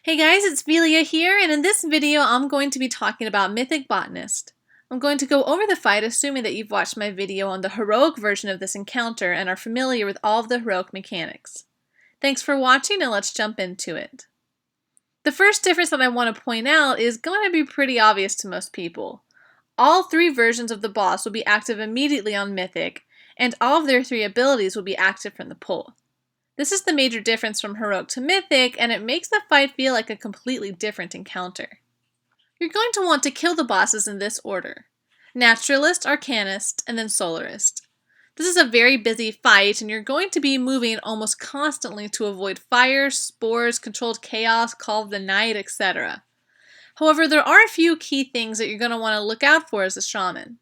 Hey guys, it's Velia here, and in this video I'm going to be talking about Mythic Botanist. I'm going to go over the fight assuming that you've watched my video on the heroic version of this encounter and are familiar with all of the heroic mechanics. Thanks for watching, and let's jump into it. The first difference that I want to point out is going to be pretty obvious to most people. All three versions of the boss will be active immediately on Mythic, and all of their three abilities will be active from the pull. This is the major difference from Heroic to Mythic, and it makes the fight feel like a completely different encounter. You're going to want to kill the bosses in this order: Naturalist, Arcanist, and then Solarist. This is a very busy fight, and you're going to be moving almost constantly to avoid fire, spores, controlled chaos, Call of the Night, etc. However, there are a few key things that you're going to want to look out for as a Shaman.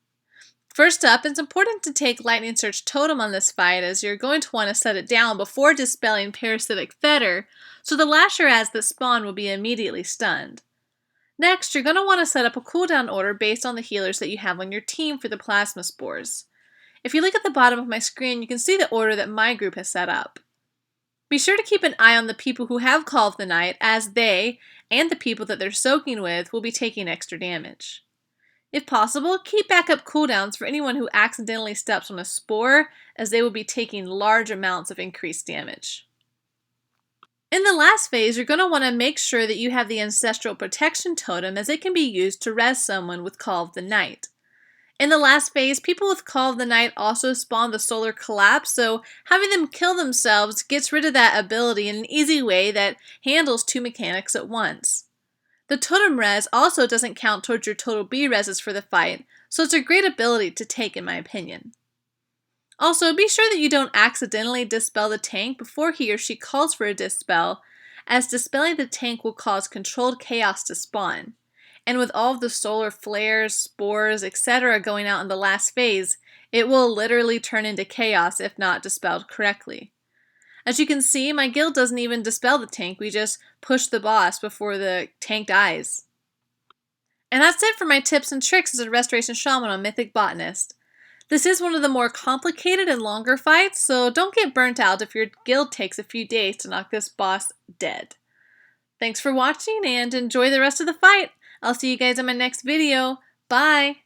First up, it's important to take Lightning Surge Totem on this fight, as you're going to want to set it down before dispelling Parasitic Fetter, so the Lasher ads that spawn will be immediately stunned. Next, you're going to want to set up a cooldown order based on the healers that you have on your team for the Plasma Spores. If you look at the bottom of my screen, you can see the order that my group has set up. Be sure to keep an eye on the people who have Call of the Night, as they, and the people that they're soaking with, will be taking extra damage. If possible, keep backup cooldowns for anyone who accidentally steps on a spore, as they will be taking large amounts of increased damage. In the last phase, you're going to want to make sure that you have the Ancestral Protection Totem, as it can be used to res someone with Call of the Night. In the last phase, people with Call of the Night also spawn the Solar Collapse, so having them kill themselves gets rid of that ability in an easy way that handles two mechanics at once. The Totem Res also doesn't count towards your total B reses for the fight, so it's a great ability to take in my opinion. Also, be sure that you don't accidentally dispel the tank before he or she calls for a dispel, as dispelling the tank will cause controlled chaos to spawn. And with all of the solar flares, spores, etc. going out in the last phase, it will literally turn into chaos if not dispelled correctly. As you can see, my guild doesn't even dispel the tank, we just push the boss before the tank dies. And that's it for my tips and tricks as a Restoration Shaman on Mythic Botanist. This is one of the more complicated and longer fights, so don't get burnt out if your guild takes a few days to knock this boss dead. Thanks for watching and enjoy the rest of the fight. I'll see you guys in my next video. Bye!